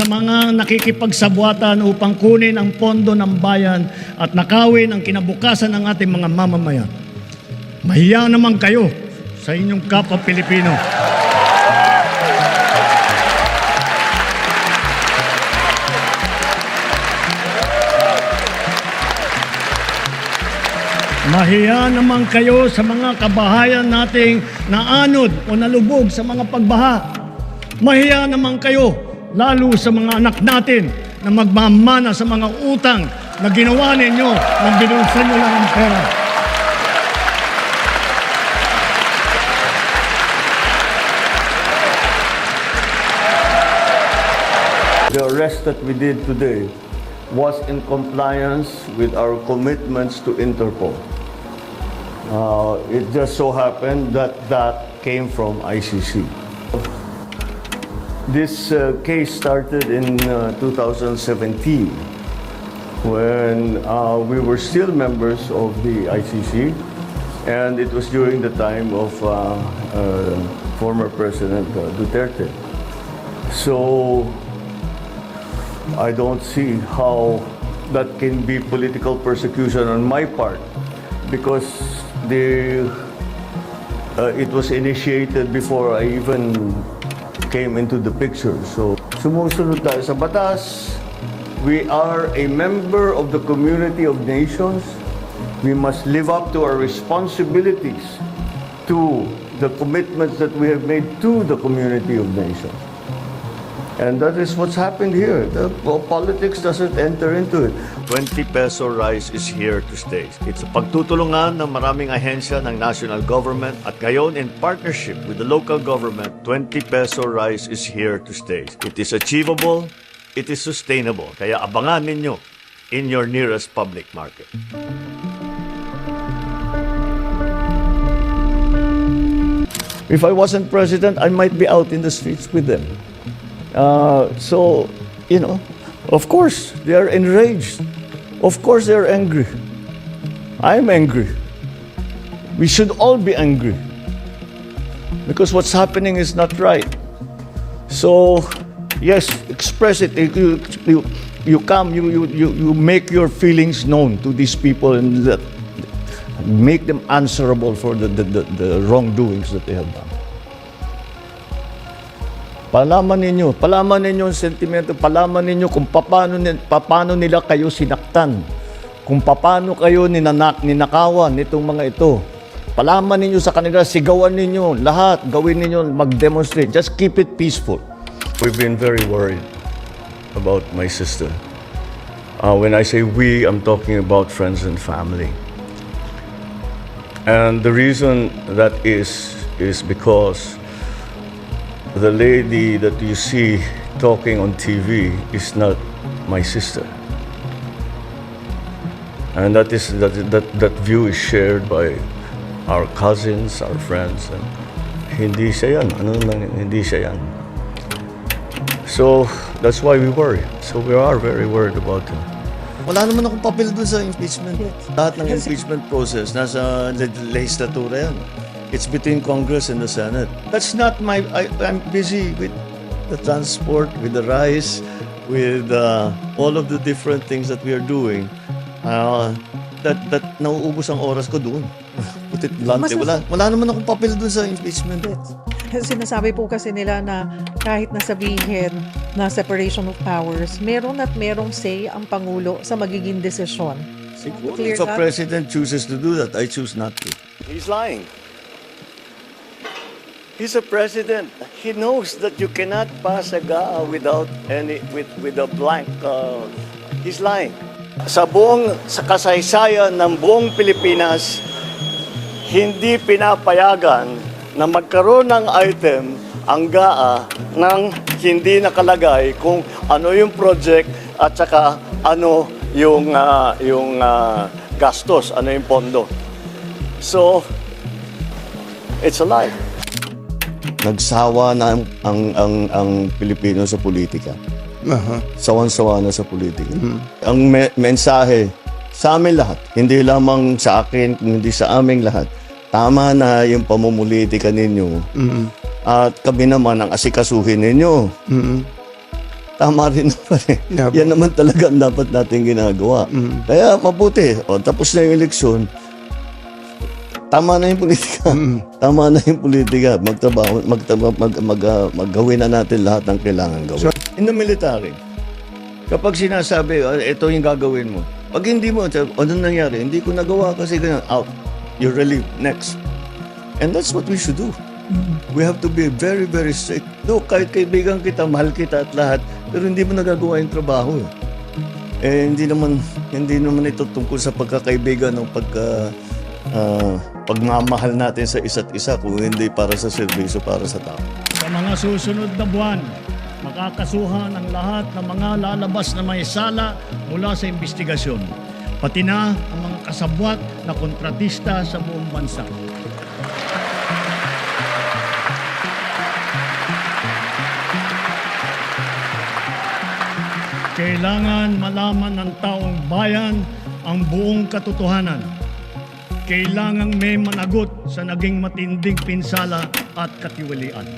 sa mga nakikipagsabwatan upang kunin ang pondo ng bayan at nakawin ang kinabukasan ng ating mga mamamayan. Mahiya naman kayo sa inyong kapwa Pilipino. Mahiya naman kayo sa mga kabahayan nating naanod o nalubog sa mga pagbaha. Mahiya naman kayo lalo sa mga anak natin na magmamana sa mga utang na ginawa ninyo nang binulsan nyo lang ang pera. The arrest that we did today was in compliance with our commitments to Interpol. It just so happened that that came from ICC. This case started in 2017 when we were still members of the ICC, and it was during the time of former President Duterte. So I don't see how that can be political persecution on my part, because it was initiated before I even came into the picture. So, sumusunod tayo sa batas. We are a member of the community of nations. We must live up to our responsibilities, to the commitments that we have made to the community of nations. And that is what's happened here. The politics doesn't enter into it. 20 peso rice is here to stay. It's a pagtutulungan ng maraming ahensya ng national government at ngayon in partnership with the local government, 20 peso rice is here to stay. It is achievable, it is sustainable. Kaya abangan ninyo in your nearest public market. If I wasn't president, I might be out in the streets with them. So, you know, of course, they are enraged. Of course, they are angry. I'm angry. We should all be angry. Because what's happening is not right. So, yes, express it. You come, you make your feelings known to these people and that make them answerable for the wrongdoings that they have done. Palaman ninyo ang sentimento, palaman ninyo kung paano nila kayo sinaktan, kung paano kayo ninakawan nitong mga ito. Palaman ninyo sa kanila, sigawan ninyo, lahat, gawin ninyo, mag-demonstrate. Just keep it peaceful. We've been very worried about my sister. When I say we, I'm talking about friends and family. And the reason that is because the lady that you see talking on TV is not my sister. And that view is shared by our cousins, our friends. And hindi siya yan. Hindi siya yan. So, that's why we worry. So, we are very worried about her. Wala naman akong papel doon sa impeachment. Lahat ng impeachment process, nasa legislatura yan. It's between Congress and the Senate. That's not I'm busy with the transport, with the rice, with all of the different things that we are doing. That nauubos ang oras ko doon. Put it bluntly. Wala naman akong papel doon sa impeachment. Sinasabi po kasi nila na kahit nasabihin na separation of powers, meron at merong say ang Pangulo sa magiging desisyon. Siguro, if a president chooses to do that, I choose not to. He's lying. He's a president. He knows that you cannot pass a GAA without with a blank. He's lying. Sa kasaysayan ng buong Pilipinas, hindi pinapayagan na magkaroon ng item ang GAA nang hindi nakalagay kung ano yung project at saka ano yung gastos, ano yung pondo. So, it's a lie. Nagsawa na ang Pilipino sa politika. Sawan-sawa na sa politika. Ang mensahe sa amin lahat, hindi lamang sa akin, kundi sa aming lahat, tama na yung pamumulitika ninyo. At kami naman ang asikasuhin ninyo. tama rin naman eh. Yeah. Yan naman talaga ang dapat natin ginagawa. Kaya mabuti, tapos na yung eleksyon, tama na yung politika. Tama na yung politika. Maggawin na natin lahat ng kailangan gawin. In the military, kapag sinasabi, ito yung gagawin mo, pag hindi mo, ano nangyari? Hindi ko nagawa kasi ganyan, out. You're relieved. Next. And that's what we should do. We have to be very, very strict. Look, kahit kaibigan kita, mahal kita at lahat, pero hindi mo nagagawa yung trabaho. Hindi naman ito tungkol sa pagkakaibigan o pagmamahal natin sa isa't isa kung hindi para sa serbisyo, para sa tao. Sa mga susunod na buwan, makakasuhan ang lahat ng mga lalabas na may sala mula sa investigasyon, pati na ang mga kasabwat na kontratista sa buong bansa. Kailangan malaman ng taong bayan ang buong katotohanan. Kailangang may managot sa naging matinding pinsala at katiwalian.